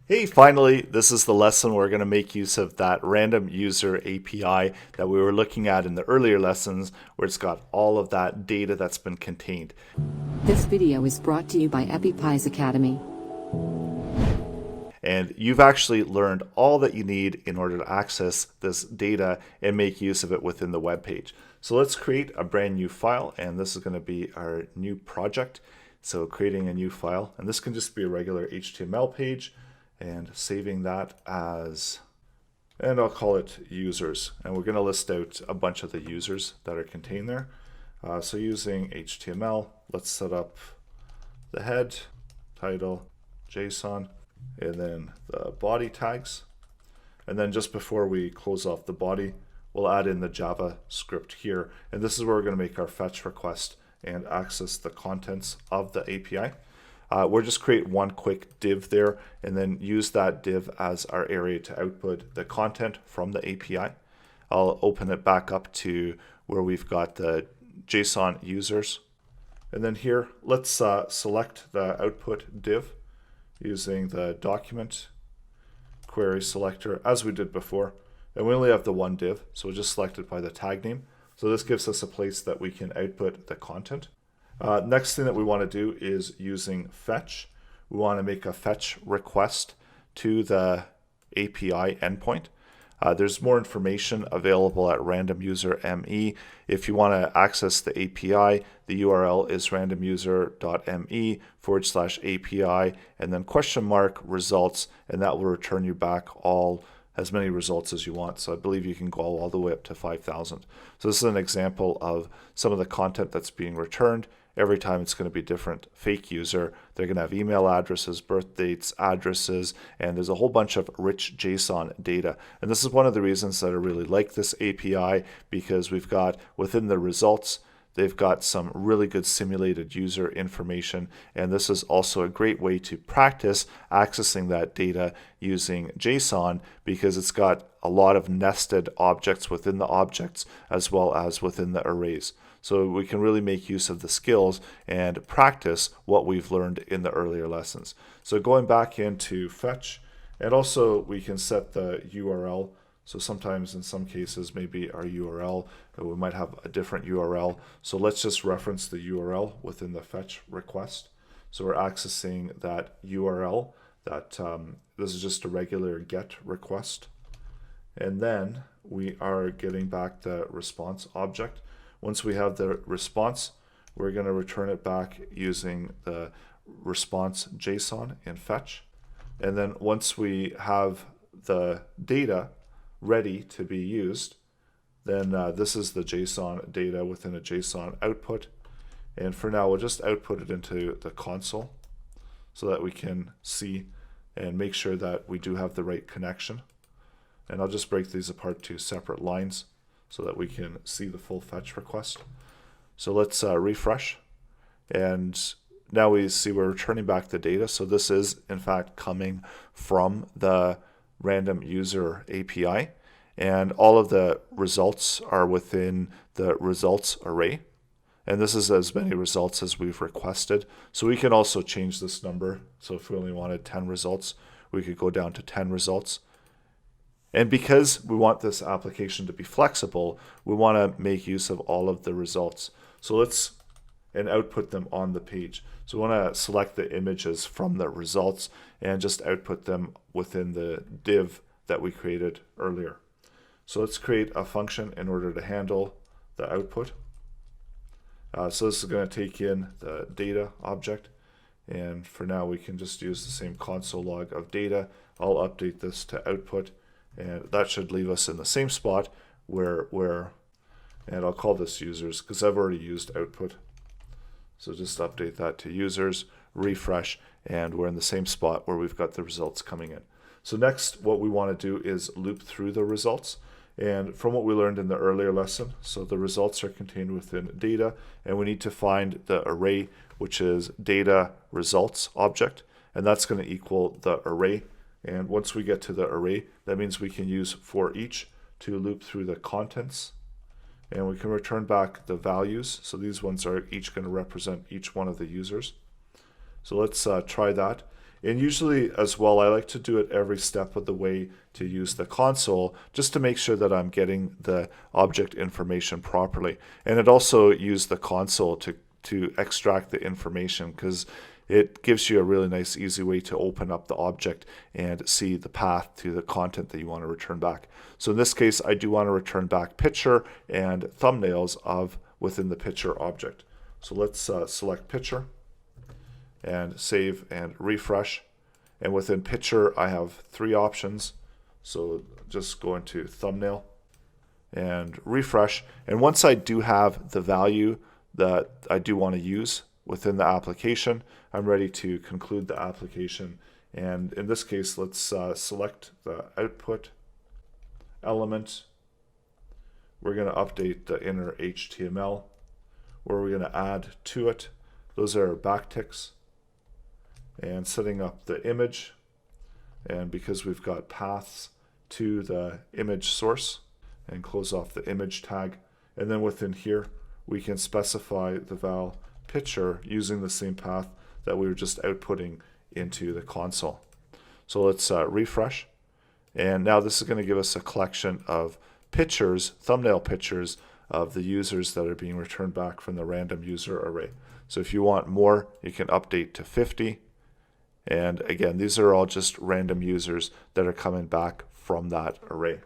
Hey, finally, this is the lesson where we're going to make use of that random user API that we were looking at in the earlier lessons, where it's got all of that data that's been contained. This video is brought to you by Appy Academy. And you've actually learned all that you need in order to access this data and make use of it within the web page. So let's create a brand new file, and this is going to be our new project. So creating a new file, and this can just be a regular HTML page, and saving that as, and I'll call it users. And we're going to list out a bunch of the users that are contained there. So using HTML, let's set up the head, title, JSON, and then the body tags. And then just before we close off the body, we'll add in the JavaScript here. And this is where we're going to make our fetch request and access the contents of the API. We'll just create one quick div there and then use that div as our area to output the content from the API. I'll open it back up to where we've got the JSON users. And then here, let's select the output div using the document query selector as we did before. And we only have the one div, so we'll just select it by the tag name. So this gives us a place that we can output the content. Next thing that we want to do is using fetch. We want to make a fetch request to the API endpoint. There's more information available at randomuser.me. If you want to access the API, the URL is randomuser.me/API and then !results, and that will return you back as many results as you want. So I believe you can go all the way up to 5,000. So this is an example of some of the content that's being returned. Every time it's going to be a different fake user. They're going to have email addresses, birth dates, addresses, and there's a whole bunch of rich JSON data. And this is one of the reasons that I really like this API, because we've got within the results, they've got some really good simulated user information. And this is also a great way to practice accessing that data using JSON, because it's got a lot of nested objects within the objects as well as within the arrays. So we can really make use of the skills and practice what we've learned in the earlier lessons. So going back into fetch, and also we can set the URL. So sometimes in some cases, maybe our URL, we might have a different URL. So let's just reference the URL within the fetch request. So we're accessing that URL, this is just a regular GET request. And then we are getting back the response object. Once we have the response, we're going to return it back using the response JSON in fetch. And then once we have the data ready to be used, then this is the JSON data within a JSON output. And for now, we'll just output it into the console so that we can see and make sure that we do have the right connection. And I'll just break these apart to separate lines so that we can see the full fetch request. So let's refresh. And now we see we're returning back the data. So this is in fact coming from the random user API. And all of the results are within the results array. And this is as many results as we've requested. So we can also change this number. So if we only wanted 10 results, we could go down to 10 results. And because we want this application to be flexible, we want to make use of all of the results. So let's output them on the page. So we want to select the images from the results and just output them within the div that we created earlier. So let's create a function in order to handle the output. So this is going to take in the data object. And for now, we can just use the same console log of data. I'll update this to output. And that should leave us in the same spot and I'll call this users because I've already used output. So just update that to users, refresh, and we're in the same spot where we've got the results coming in. So next, what we want to do is loop through the results. And from what we learned in the earlier lesson, so the results are contained within data, and we need to find the array, which is data results object, and that's going to equal the array. And once we get to the array, that means we can use for each to loop through the contents. And we can return back the values. So these ones are each going to represent each one of the users. So let's try that. And usually as well, I like to do it every step of the way to use the console just to make sure that I'm getting the object information properly. And it also used the console to extract the information because it gives you a really nice, easy way to open up the object and see the path to the content that you want to return back. So in this case, I do want to return back picture and thumbnails of within the picture object. So let's select picture and save and refresh. And within picture, I have 3 options. So just go into thumbnail and refresh. And once I do have the value that I do want to use within the application, I'm ready to conclude the application. And in this case, let's select the output element. We're going to update the inner HTML, where we're going to add to it. Those are backticks. And setting up the image. And because we've got paths to the image source, and close off the image tag. And then within here, we can specify the val picture using the same path that we were just outputting into the console. So let's refresh. And now this is going to give us a collection of pictures, thumbnail pictures of the users that are being returned back from the random user array. So if you want more, you can update to 50. And again, these are all just random users that are coming back from that array.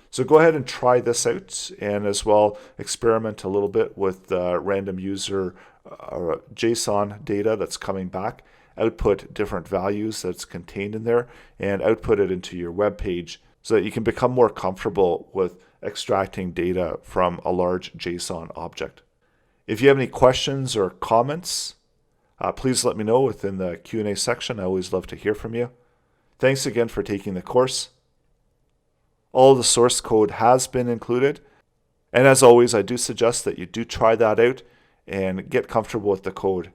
So go ahead and try this out, and as well experiment a little bit with the random user JSON data that's coming back. Output different values that's contained in there and output it into your web page so that you can become more comfortable with extracting data from a large JSON object. If you have any questions or comments, please let me know within the Q&A section. I always love to hear from you. Thanks again for taking the course. All of the source code has been included. And as always, I do suggest that you do try that out and get comfortable with the code.